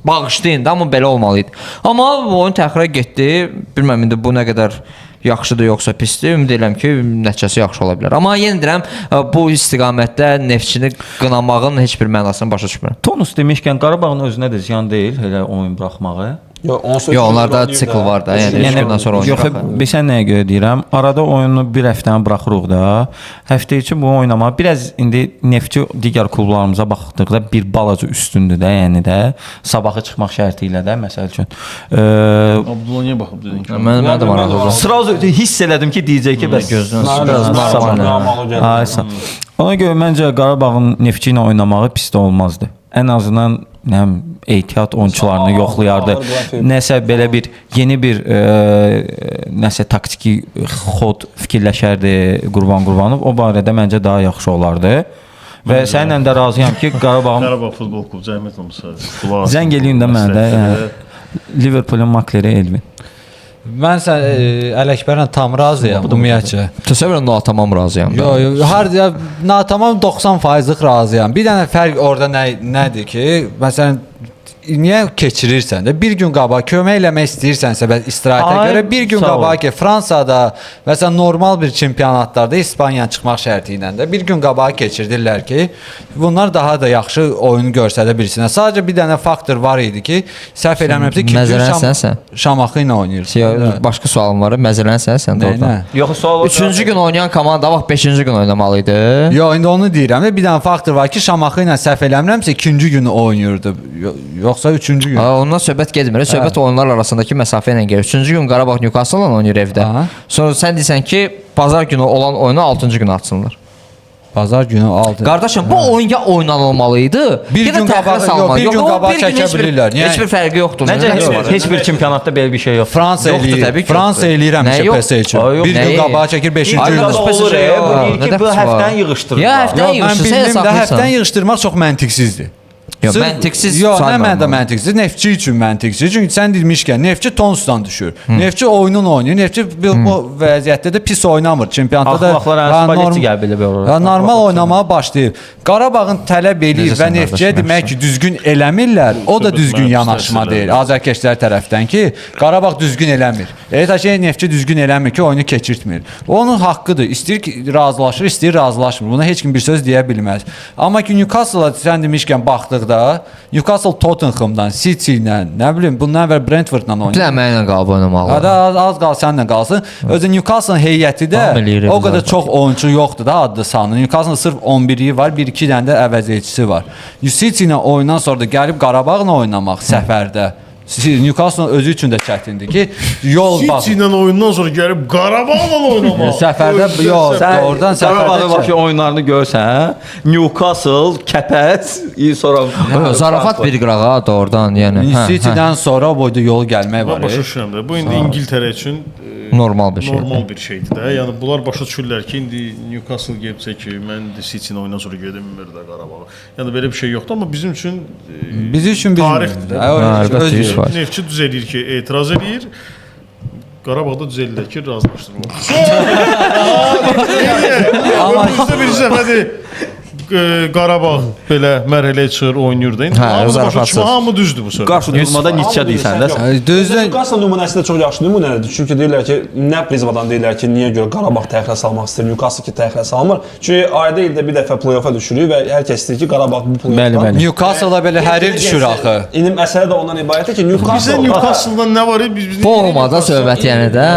bağışlayın da, amma belə olmalı idi. Amma oyun təxirə getdi. Bilməm indi bu nə qədər yaxşıdır yoxsa pisdir. Ümid edirəm ki, nəticəsi yaxşı ola bilər. Amma yenə deyirəm, bu istiqamətdə Neftçini qınamağın heç bir mənasını başa düşmürəm. Tonus demişkən Qarabağın özünə də ziyan deyil elə oyun buraxmağı. Yox, onlarda sikl var da. Yəni 3 gündən sonra yox, bilsən nəyə görə deyirəm? Arada oyunu bir həftəni buraxırıq da. Həftə içi bu oynama biraz indi Neftçi digər klublarımıza baxdıqda bir balaca üstündür də, yəni də sabahı çıxmaq şərti ilə də məsəl üçün. Abdullah niyə baxıb dedin ki? Mən də maraqlı. Sırazu hiss elədim ki, deyəcək ki, bəs gözünə ona görə məncə Qarabağın Neftçi ilə oynamağı pis də olmazdı. Ən azından ehtiyat oyunçularını yoxlayardı. Nəsə belə bir yeni bir nəsə taktiki xod fikirləşərdi Qurbanov. O barədə məncə daha yaxşı olardı. Və səninlə də razıyam ki, Qarabağ futbol klubu zəhmət olmasa. Zəng eləyin də mənə də. Liverpoolun makleri Elvin. Mən Ələkbərlə tam razıyam ümumiyyətcə. Təsəvvürən natamam razıyam. Yox, hər natamam 90%-lik razıyam. Bir dənə fərq orada nədir ki, məsələn niyə keçirirsən də bir gün qabaq kömək eləmək istəyirsənsə və istirahətə görə bir gün qabaq ki, Fransada məsələn normal bir çempionatlarda İspaniyanın çıxmaq şərti ilə də bir gün qabaq keçirdirlər ki, bunlar daha da yaxşı oyunu göstərə bilsinlər. Sadəcə bir dənə faktor var idi ki, səhv eləmirəmsə ki, Şamaxı ilə oynayırsan. Başqa sualım var. Məzələnsən sən də orada. Yox, sual. 3-cü gün oynayan komanda vaxt 5-ci gün oynamalı idi. Yox, indi onu deyirəm. Bir dənə faktor var ki, Şamaxı ilə səhv eləmirəmsə 2-ci günü oynayırdı. Yoxsa 3-cü gün. Ondan söhbət getmir. Söhbət oyunlar arasındakı məsafə ilə gedir. 3-cü gün Qarabağ Newcastle-la oynayır evdə. Sonra sən deyirsən ki, bazar günü olan oyunu 6-cı günə atsınlar. Bazar günü 6. Qardaşım, bu oyun ya oynanılmalı idi, bir gün qabaq, bir gün qabaq çəkə bilirlər. Heç bir fərqi yoxdur. Məncə heç bir çempionatda belə bir şey yox. Fransa eləyir həmişə PS üçün. Bir gün qabaq çəkir 5-ci gün. Bu həftəni yığışdırır. Ya həftəni yığışdırsa hesablayırsan. Həftəni yığışdırmaq çox məntiqsizdir. Yox, məntiqsiz. Yox, nə məndə məntiqsiz? Neftçi üçün məntiqsiz. Çünki sən demişkən Neftçi tonusdan düşür. Neftçi oyunun oynayır. Neftçi bu vəziyyətdə də pis oynamır. Çempionatda da normal oynamağa başlayıb. Qarabağın tələb eləyir və Neftçiyə demək ki, düzgün eləmirlər. O da düzgün yanaşma deyil azərkeşlər tərəfdən ki, Qarabağ düzgün eləmir. Elə ki, Neftçi düzgün eləmir ki, oyunu keçirtmir. Onun haqqıdır. İstəyir ki, razılaşır, istəyir razılaşmır. Buna heç kim bir söz deyə bilməz. Amma ki, Newcastle-a sən demişkən baxdıqda Newcastle Tottenham'dan, City ilə, nə bilim, bundan əvvəl Brentford-la oynayır. Diləməklə qalıb oynamalı. Az qal səninlə qalsın. Özü Newcastle heyəti də o qədər çox oyunçu yoxdur da adlı sanı. Newcastle sırf 11-yi var, 1-2 dənə də əvəzedici var. City ilə oyundan sonra da gəlib Qarabağla oynamaq səfərdə. Newcastle özü üçün də çətindir ki, yol bax. City ilə oyundan sonra gəlib Qarabağla oynamaq. Səfərdə yox, oradan səfərdə Qarabağın oyunlarını görsən, Newcastle, Kəpəz, sonra zarafat bir qırağa da oradan, yəni. City-dən sonra boyda yolu gəlmək var. Başa düşürəm də. Bu indi İngiltərə üçün normal bir şeydir. Normal bir şeydir də. Yəni bunlar başa düşürlər ki, indi Newcastle gəlsə ki, mən də City-nin oyundan sonra gedəmir də Qarabağa. Yəni belə bir şey yoxdur, amma bizim üçün tarixdir. Neftçi düz eləyir ki, etiraz eləyir. Qarabağda düz eləyir ki, razılaşdırmaq. Amma bizdə bir səfədir. Qarabağ belə mərhələyə çıxır, oynayır da. Hamı düzdür bu söz. Qarşı durmada Nietzsche deyirsən də sən. Düzdür. Newcastle nümunəsi də çox yaxşı nümunədir. Çünki deyirlər ki, nə prizmadan deyirlər ki, niyə görə Qarabağ təxirə salmaq istəyir, Newcastle ki təxirə salmır. Çünki ayda ildə bir dəfə play-offa düşürük və hər kəs istəyir ki, Qarabağ bu play-offdan. Newcastle-a belə hər il düşür axı. İndi məsələ də ondan ibarətdir ki, Bizə Newcastle-dan nə var? Formada söhbət yəni də.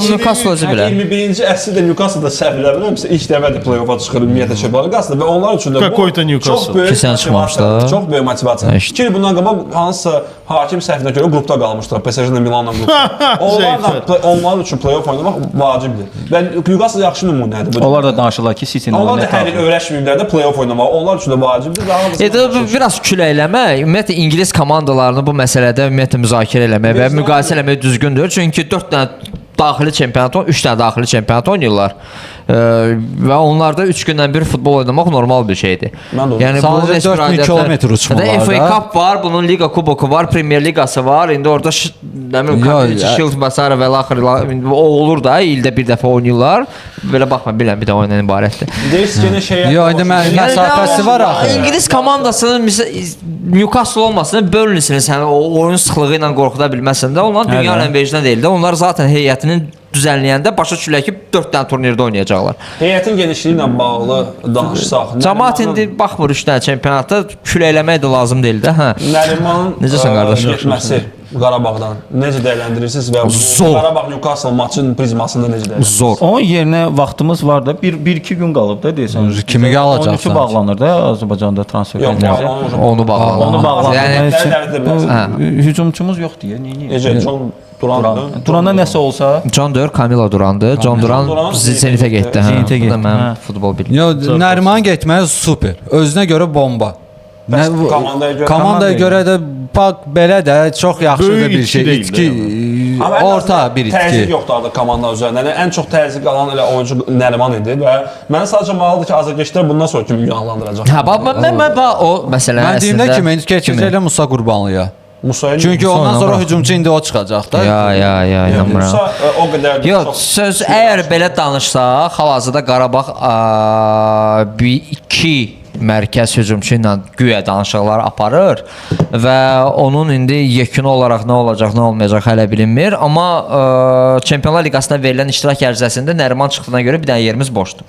Newcastle özü bilər. 21-ci əsrdə Newcastle-da səhv eləmirəmsə ilk dəfədir play-offa çıxır ümumiyyətlə Çempionlar Liqasında və onlar üçün üçün də Какой-то Newcastle. çox böyük Ki, sən çıxmamışdı. motivasiya, çox böyük motivasiya. Hə, 2 il bundan qabaq hansısa hakim səhvinə görə qrupda qalmışdılar. PSG-lə Milanla qrupda. Onlar üçün play-off oynamaq vacibdir. Və Newcastle yaxşı nümunədir bu. Onlar da danışırlar ki, City-nin Onlar da hər il öyrəşməyiblər də play-off oynamaq. Onlar üçün də vacibdir. Biraz küləkləmək, ümumiyyətlə İngilis komandalarını bu məsələdə ümumiyyətlə müzakirə eləmək və müqayisə eləmək düzgündür. Çünki 4 dənə daxili çempionat, 3 dənə daxili çempionat oynayırlar. Və onlarda 3 gündən bir futbol oynamaq normal bir şeydir. Yəni sadəcə 4000 kilometr uçmaq var. FA Cup var, bunun Liga Kuboku var, Premier Liqası var. İndi orada Shield məsələ və axır o olur da ildə bir dəfə oynayırlar. Belə baxma, bilən bir də oyundan ibarətdir. Deyirsən şeyə. Yox, indi məsafəsi var axı. İngilis komandasının Newcastle olmasını bölünsün, sən o oyun sıxlığı ilə qorxuda bilməsən də, onlar dünyanın vecdə deyil də. Onlar zaten heyətinin düzənləyəndə başa düşürlər ki, 4 dənə turnirdə oynayacaqlar. Heyətin genişliyi ilə bağlı danışsaq. Cəmaət indi baxmır 3 dənə çempionata, küləkləmək də lazım deyil də, hə. Nərimanın Necəsən qardaş? getməsi Qarabağdan necə dəyərləndirirsiniz və Qarabağ Newcastle maçının prizmasında necə dəyərləndirirsiniz? Zor. Onun yerinə vaxtımız var da 1-2 gün qalıb da deyəsən. Kimi qalacaq? 13 bağlanır da Azərbaycanda transfer Yox, ediləcək. Onu bağlamaq. Onu bağlamaq Yəni üçün hücumçumuz yoxdur ya, niyə? Necə John Duranda nəsə olsa, John Dör, Camilo Durandı. John Duran Zenitə getdi, hə. Zenitə getdi, Mən hə. futbol bilmirəm. Yox, Nəriman getməyi super. Özünə görə bomba. Komandaya görə də bax belə də çox yaxşı bir şey. İtki orta bir itki. Təzyiq yoxdur artıq komanda üzərində. Yəni ən çox təzyiq alan elə oyuncu Nəriman idi və mənə sadəcə maraqlıdır ki, azərkeşlər bundan sonra kimi yağlandıracaq. Hə, mən o məsələ Mən deyim də ki, mən keçəcək elə Musa Qurbanlıya. Musa'ya Çünki ondan sonra hücumçu indi o çıxacaq da. Ya, inanmıram. Musa o qədər də Yox, söz əgər belə danışsaq, hal-hazırda Qarabağ 2 mərkəz hücumçu ilə güya danışıqlar aparır və onun indi yekunu olaraq nə olacaq, nə olmayacaq hələ bilinmir. Amma Çempionlar Liqasına verilən iştirak ərizəsində Nəriman çıxdığına görə bir dənə yerimiz boşdur.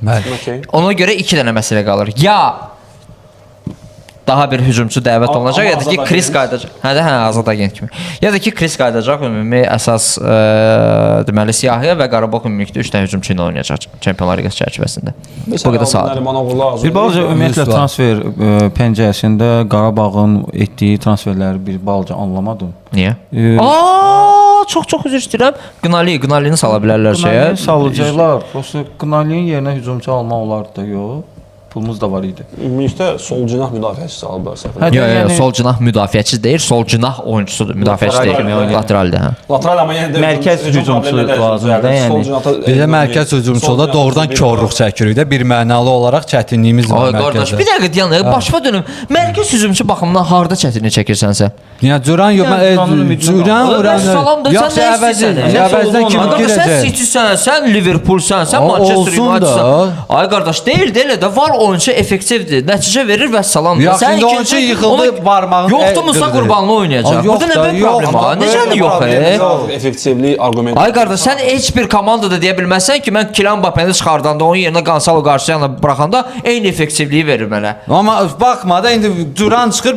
Ona görə 2 dənə məsələ qalır. Ya daha bir hücumçu dəvət olunacaq, ya da ki Chris qayıdacaq. Hə, azad agent kimi. Ya da ki Chris qayıdacaq, ümumi əsas deməli siyahıya və Qarabağ ümumilikdə 3 dənə hücumçu ilə oynayacaq Çempionlar Liqası çərçivəsində. Bu qədər saat. Bir balaca ümumiyyətlə transfer pəncərəsində Qarabağın etdiyi transferləri bir balaca anlamadım. Niyə? Çox üzr istəyirəm. Qnalini sala bilərlər şeyə. Salacaqlar. Prosta Qnalinin yerinə hücumçu almaq olardı da, yox. Pulumuz da var idi. Ümumilikdə sol cinah müdafiəçisi alıblar səfər. Yox, sol cinah müdafiəçi deyil, sol cinah oyunçusudur, müdafiəçi deyil, lateraldir, hə. Lateral amma yəni mərkəz hücumçusu lazımdır, yəni. Bizə mərkəz hücumçuda doğrudan korluq çəkirik də, bir mənalı olaraq çətinliyimiz var mərkəzdə. Bir dəqiqə dayanıq, başıma dönüm. Mərkəz hücumçu baxımından harda çətinlik çəkirsən? Yəni Duran yoxsa əvəzdən kim girəcək? Sən City-sən, sən Liverpool-sən, sən Manchester United-sən. Ay qardaş, deyil də elə də var oyuncu effektivdir, nəticə verir və salam. Sən oyuncu yıxıldı barmağını. Yoxdur Musa Qurbanlı oynayacaq. Burada nə bir problem var? Necədir yox? Effektivlik arqument. Ay qardaş, sən heç bir komandada deyə bilməzsən ki, mən Kylian Mbappé-ni çıxardanda, onun yerinə Gonçalo Garcia-la buraxanda eyni effektivliyi verir mənə. Amma baxma da indi Duran çıxır,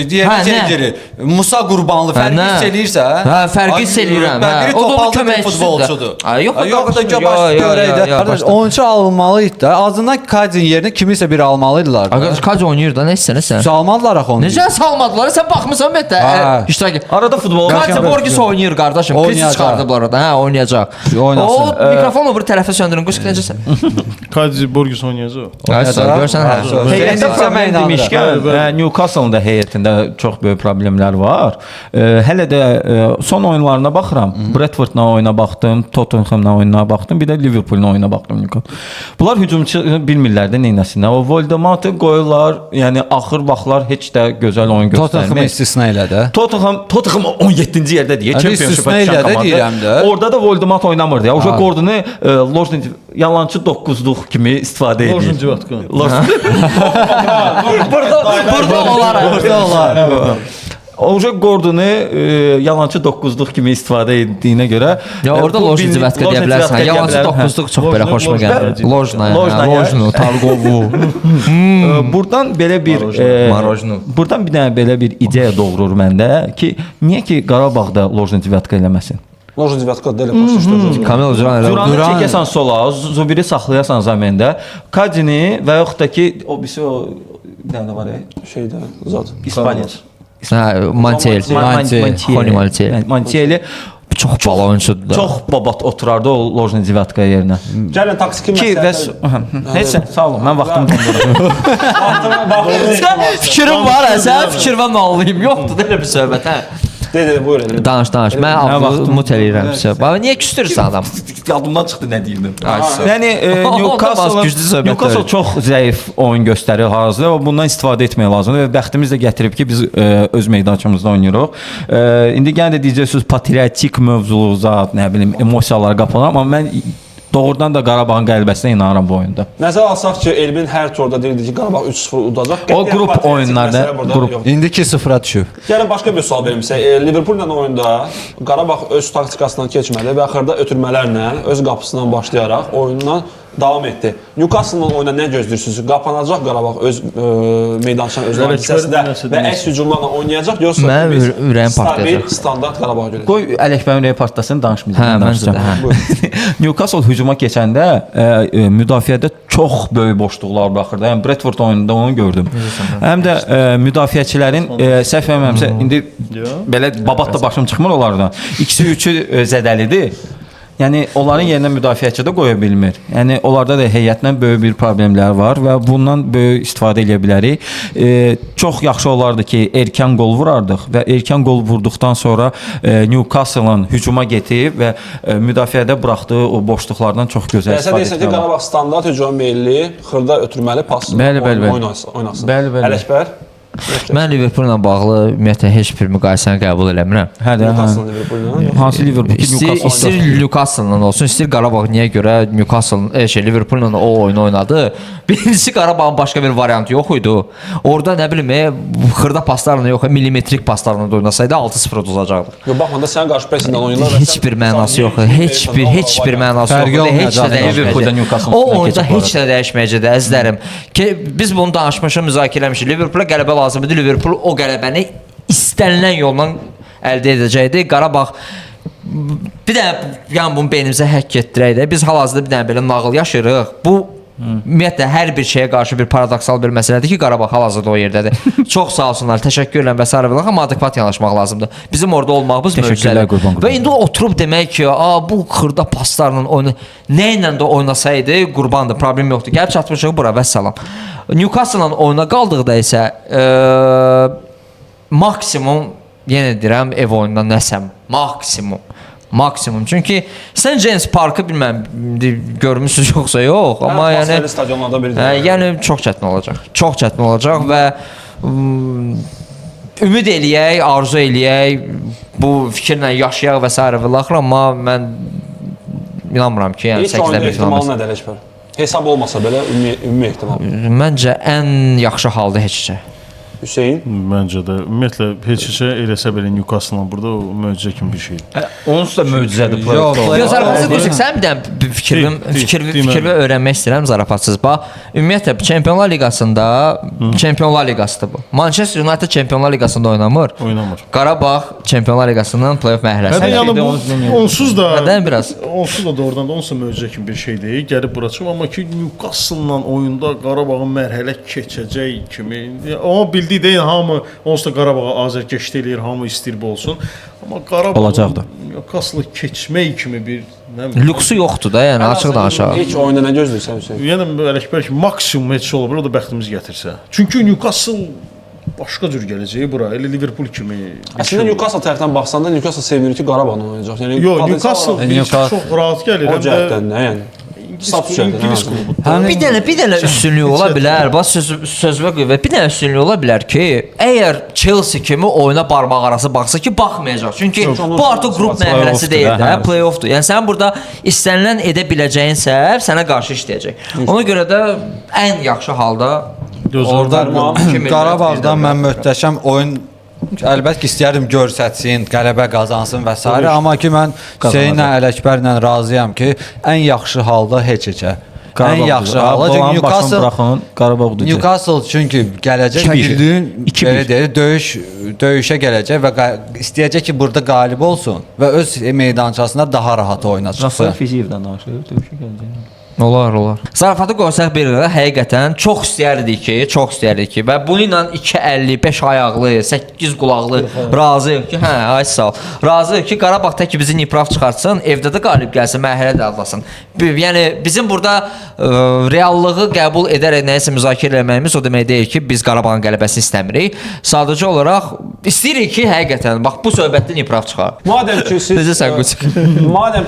deyək ki, Musa Qurbanlı fərqi hiss eləyirsə, hə, fərqi hiss eləyirəm. Biri topaldı bir futbolçudur. Yox da görək. Oyuncu almalıydı da. Azından Kadzin yerinə kimisə biri almalıydılar. Arkadaş Kadzi oynayır da, nə istənirsən? Salmadılar axı onu. Necə salmadılar? Sən baxmısan ümumiyyətlə iştirak. Arada futbol. Kadzi Borges oynayır qardaşım. Kriz çıxardıblar orada. Hə, oynayacaq. Oynasın. O mikrofonu bir tərəfə söndürün. Qış necəsən? Kadzi Borges oynayacaq. Görsən hə. Heyətdə problem demişkən, Newcastle-ın da heyətində çox böyük problemlər var. Hələ də son oyunlarına baxıram. Brentford-la oyuna baxdım, Tottenham-la oyuna baxdım, bir də Liverpool-la oyuna baxdım. Bunlar hücumçu bilmirlər də neynəsinə. O Voldemortu qoyurlar, yəni axır vaxtlar heç də gözəl oyun göstərmir. Tottenham istisna elə də. Tottenham 17-ci yerdə deyir, Championship-a çıxan komanda. Orada da Voldemort oynamır ya. Oca Gordonu Lojnic yalançı 9-luq kimi istifadə edir. Lojnic vatqan. Burada olar. Oca Gordonu yalançı 9-luq kimi istifadə etdiyinə görə orada Lojnic vətqə deyə bilərsən. Yalançı 9-luq çox belə xoşuma gəlir. Lojnu, Targovu. Buradan belə bir buradan bir dənə belə bir ideya doğurur məndə ki, niyə ki Qarabağda Lojnic vətqə eləməsin? Lojnic vətqə deyil, başa Kamil Duranı çəkəsən sola, Zubiri saxlayasan zəmində, Kadzini və yaxud da ki, o birisi bir dənə də var. Şeydə zat. İspaniya. Hə, Montiel. Montiel Çox bala oyunçudur da. çox babat oturardı o Lojna Devatkaya yerinə. Gəlin taksiki Ki və heç sağ olun. Mən vaxtımı dolduracağam. Fikrim var, sən fikirvə nalıyım. Yoxdur da elə bir söhbət, hə. Dedi, buyur elə. Danış. Mən vaxtımı mut eləyirəm sizə. Bax, niyə küstürürsən adam? Yadımdan çıxdı nə deyirdim. Ay, Yəni Newcastle çox zəif oyun göstərir hazırda və bundan istifadə etmək lazımdır və bəxtimiz də gətirib ki, biz öz meydançamızda oynayırıq. İndi yenə də deyəcəksiniz patriotik mövzulu zat, nə bilim, emosiyalar qapanar, amma mən doğrudan da Qarabağın qələbəsinə inanıram bu oyunda. Nəzərə alsaq ki, Elvin hər turda deyirdi ki, Qarabağ 3-0 udacaq. O qrup oyunlarda İndi 2-0-a düşüb. Gəlin başqa bir sual verim sizə. Liverpool-la oyunda Qarabağ öz taktikasından keçmədi və axırda ötürmələrlə öz qapısından başlayaraq oyundan davam etdi. Newcastle-la oyunda nə gözləyirsiniz? Qapanacaq Qarabağ öz meydançanın öz hissəsində və əks hücumlarla oynayacaq, yoxsa Mənim ürəyim partlayacaq. Stabil standart Qarabağ görəcək. Qoy Ələkbərin ürəyi partlasın, danışmayacağım. Hə, məncə də, hə. Newcastle hücuma keçəndə müdafiədə çox böyük boşluqlar baxırdı. Yəni Brentford oyununda onu gördüm. Həm də müdafiəçilərin səhv etmirəmsə indi belə babat da başım çıxmır onlardan. İkisi üçü zədəlidir. Yəni onların yerinə müdafiəçi də qoya bilmir. Yəni onlarda da heyətlə böyük bir problemlər var və bundan böyük istifadə edə bilərik. Çox yaxşı olardı ki, erkən qol vurardıq və erkən qol vurduqdan sonra Newcastle-ın hücuma getib və müdafiədə buraxdığı o boşluqlardan çox gözəl istifadə etmək. Deyirsən ki, Qarabağ standart hücuma meyilli, xırda ötürməli, paslı oynasın. Ələkbər? Mən Liverpool-la bağlı ümumiyyətlə heç bir müqayisəni qəbul eləmirəm. Newcastle Liverpool-la. Hansı Liverpool? İstir Newcastle-la olsun, istir Qarabağ niyə görə Newcastle Liverpool-la o oyunu oynadı. Birincisi Qarabağın başqa bir variantı yox idi. Orada nə bilim, xırda paslarla yox, millimetrik paslarla da oynasaydı 6-0 udacaqdı. Yox, baxmanda sən qarşı presindən oynayırlar. Heç bir mənası yox. Heç bir mənası yox. Heç nə dəyişməyəcək. O oyunda heç nə dəyişməyəcək, əzizlərim. Biz bunu danışmışıq, müzakirə etmişik. Liverpoola qələbə lazımdır. Liverpool o qələbəni istənilən yolla əldə edəcəkdi. Qarabağ bir dənə yəni bunu beynimizə həkk etdirək də. Biz hal-hazırda bir dənə belə nağıl yaşayırıq. Bu ümumiyyətlə hər bir şeyə qarşı bir paradoksal bir məsələdir ki, Qarabağ hal-hazırda o yerdədir. Çox sağ olsunlar, təşəkkür edirəm və s. Amma adekvat yanaşmaq lazımdır. Bizim orada olmağımız möcüzədir. Və indi oturub demək ki, bu xırda paslarla nə ilə də oynasaydı qurbandır, problem yoxdur. Gəlib çatmışıq bura, vəssalam. Newcastle-la oyuna qaldıqda isə maksimum, yenə deyirəm, ev oyundan nəsəm, maksimum. Çünki St. James Parkı bilməm, görmüsünüz yoxsa yox, amma yəni stadionlarda biridir. Yəni çox çətin olacaq. Çox çətin olacaq və ümid eləyək, arzu eləyək, bu fikirlə yaşayaq və s. amma mən inanmıram ki, yəni 8-dən bir ehtimal nədir Ələkbər? Hesab olmasa belə ümumi ehtimal. Məncə ən yaxşı halda heç. Hüseyn? Məncə də ümumiyyətlə heç eləsə belə Newcastle-la burada o möcüzə kimi bir şeydir. Onsuz da möcüzədir. Yox, zarafatsız qursuq. Sən bir dənə fikri öyrənmək istəyirəm zarafatsız. Bax, ümumiyyətlə Çempionlar Liqasında, Çempionlar Liqasıdır bu. Manchester United Çempionlar Liqasında oynamır. Qarabağ Çempionlar Liqasının play-off mərhələsində. Yəni onsuz da biraz. Onsuz da doğrudan da onsuz möcüzə kimi bir şey deyil. Gəlib bura çıxıb, amma ki Newcastle-la oyunda Qarabağın mərhələ keçəcək kimi. Amma bildiyi deyil, hamı onsuz da Qarabağa azərkeşlik eləyir, hamı istəyir bu olsun. Amma Qarabağ Newcastle keçmək kimi bir lüksu yoxdur da, yəni açıq danışaq. Heç oyunda nə gözləyirsən Hüseyn? Yəni Ələkbər ki, maksimum heç ola bilər, o da bəxtimiz gətirsə. Çünki Newcastle başqa cür gələcək bura, elə Liverpool kimi. Əslində Newcastle tərəfdən baxsanda Newcastle sevinir ki, Qarabağla oynayacaq. Yəni Newcastle çox rahat gəlir. O cəhətdən nə yəni? Bir dənə üstünlüyü ola bilər. Bax sözümə qüvvət. Bir dənə üstünlüyü ola bilər ki, əgər Chelsea kimi oyuna barmaq arası baxsa ki, baxmayacaq. Çünki bu artıq qrup mərhələsi deyil də, play-offdur. Yəni sən burada istənilən edə biləcəyin səbəb sənə qarşı işləyəcək. Ona görə də ən yaxşı halda orada Qarabağdan mən möhtəşəm oyun əlbəttə ki, istəyərdim görsətsin, qələbə qazansın və s. Amma ki, mən Hüseynlə, Ələkbərlə razıyam ki, ən yaxşı halda heç-heçə. Ən yaxşı halda Newcastle çünki gələcək bildiyin belə deyir, döyüşə gələcək və istəyəcək ki, burada qalib olsun və öz meydançasında daha rahat oyuna çıxsın. Fiziyevdən danışır, döyüşə gələcək. Olar. Zarafatı qoysaq bir qədər, həqiqətən çox istəyərdik ki, və bununla 2.55 ayaqlı, 8 qulaqlı razıyıq ki, ay sağ ol. Razıyıq ki, Qarabağ tək ki bizi Niprav çıxartsın, evdə də qalib gəlsin, mərhələ də adlasın. Yəni bizim burada reallığı qəbul edərək nəyisə müzakirə etməyimiz o demək deyil ki, biz Qarabağın qələbəsini istəmirik. Sadəcə olaraq istəyirik ki, həqiqətən bax bu söhbətdə Niprav çıxar. Madəm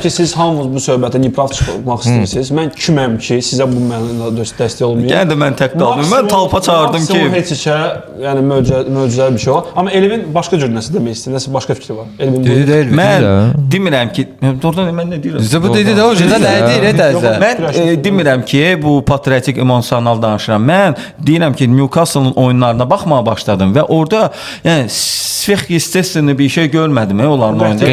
ki siz hamınız bu söhbətə Niprav çıxmaq istəyirsiniz, mən kiməm ki, sizə bu mənada dəstək olmayım. Yəni də mən tək qaldım. Mən talpa çağırdım ki, heç işə, yəni möcüzəli bir şey o. Amma Elvin başqa cür nəsə demək istəyir, nəsə başqa fikri var. Elvin bu. mən demirəm ki, oradan mən nə deyirəm? Bizə bu dedi də o şeydə nə deyir təzə. Mən demirəm ki, bu patriotik, emosional danışıram. Mən deyirəm ki, Newcastle-ın oyunlarına baxmağa başladım və orada yəni sverxestəsni bir şey görmədim onların oyunda.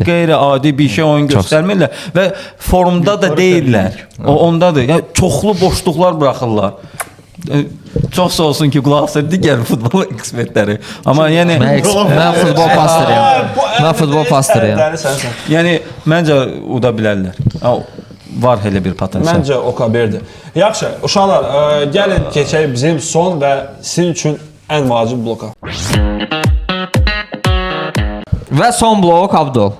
Qeyri-adi bir şey oyun göstərmirlər və formda da deyillər. O ondadır. Yəni çoxlu boşluqlar buraxırlar. Çox sağ olsun ki, qulaq asır digər futbol ekspertləri. Amma yəni Mən futbol pastoruyam. yəni məncə uda bilərlər. Var elə bir potensial. Məncə o kabirdir. Yaxşı, uşaqlar, gəlin keçək bizim son və sizin üçün ən vacib bloka. Və son blok Abdul.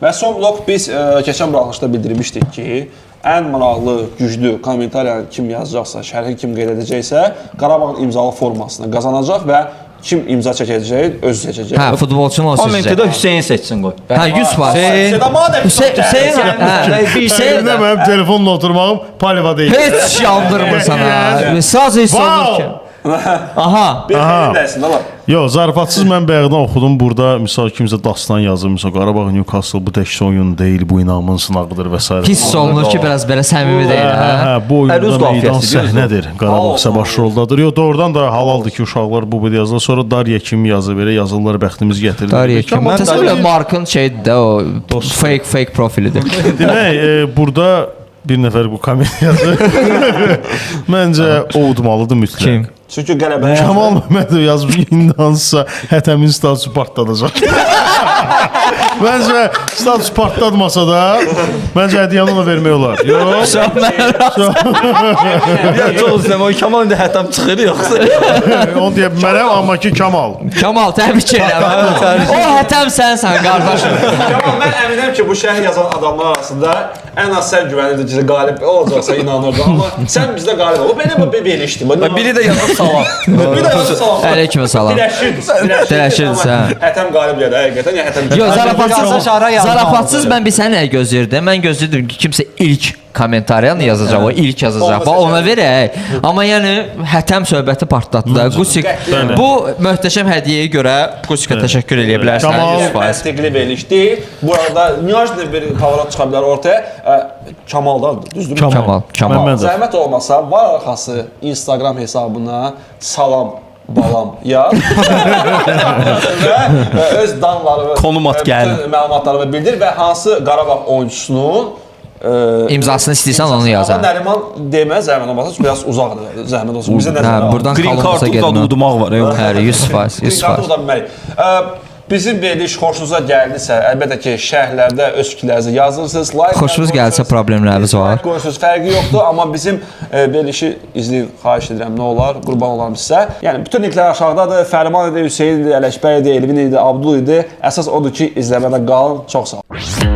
Və son blok biz keçən buraxılışda bildirmişdik ki, ən maraqlı, güclü kommentariyanı kim yazacaqsa, şərhi kim qeyd edəcəksə, Qarabağın imzalı formasını qazanacaq və kim imza çəkəcək, özü seçəcək. Hə, futbolçunu o seçəcək. Komentdə Hüseyn seçsin qoy. Hə, 100%. Hüseyn Mənim telefonla oturmağım paliva deyil. heç yandırmırsan ha. Sadəcə hiss olunur ki. Aha. Bir xeyir dəysin, ala. Yox, zarafatsız mən bayaqdan oxudum. Burada misal kimsə dastan yazır. Misal Qarabağ Newcastle bu təkcə oyun deyil, bu inamın sınağıdır və s. Hiss olunur ki, biraz belə səmimi deyil, hə. Bu oyunda Rus meydan qafiyəsi, səhnədir. Qarabağ isə başroldadır. Yox, doğrudan da halaldır ki, uşaqlar bu yazılar. Sonra Darya kimi yazır, belə yazırlar, bəxtimiz gətirdi. Darya kimi. Təsəvvür Markın şeydir də o fake profilidir. Demək, burada bir nəfər bu komment yazır. Məncə o udmalıdır mütləq. Kim? Çünki qələbə Kamal Məhmədov yazmış ki, indi hansısa hətəmin statusu partladacaq. Məncə statusu partlatmasa da, məncə hədiyyəni ona vermək olar. Yox. Ya çox istəyirəm, o Kamal indi hətəm çıxır yoxsa? Onu deyə bilmərəm, amma ki Kamal. Kamal, təbrik edirəm. O hətəm sənsən, qardaşım. Amma mən əminəm ki, bu şərh yazan adamlar arasında ən az sən güvənirdin ki, qalib olacaqsa inanırdın. Amma sən bizdə qalib ol. Belə bir işdir. Biri də yazır salam. Bir də yazır salam. Əleyküm salam. Dirəşirdiniz, hə. Hətəm qalib gəlir, həqiqətən. Hətəm Yox, zarafatsız mən bir səni gözləyirdim. Mən gözləyirdim ki, kimsə ilk kommentariyanı yazacaq, o ilk yazacaq. Ona verək. Amma yəni hətəm söhbəti partlatdı da. Qusik bu möhtəşəm hədiyyəyə görə Qusikə təşəkkür eləyə bilərsən. Məntiqli veriliş deyil. Burada nüanslı bir pavarat çıxa bilər ortaya. Kamaldadır, düzdür? Kamal. Zəhmət olmasa var arxası Instagram hesabına salam balam yaz və öz danları Konum at gəlin. bütün məlumatlarını bildir və hansı Qarabağ oyunçusunun İmzasını istəyirsən onu yaz. Nəriman demə, zəhmət olmasa biraz uzaqdır. Zəhmət olsun. Bizə nəzərə Buradan Green kalınmasa card gedmə. udmaq var. Hə, 100%. Bizim veriliş xoşunuza gəldisə, əlbəttə ki, şərhlərdə öz fikirlərinizi yazırsınız. Xoşunuz gəlsə problemləriniz var. Qoyursunuz, fərqi yoxdur, amma bizim verilişi izləyin, xahiş edirəm, nə olar, qurban olarım sizə. Yəni, bütün linklər aşağıdadır. Fərman idi, Hüseyin idi, Ələkbər idi, Elvin idi, Abdul idi. Əsas odur ki, izləmədə qalın. Çox sağ olun.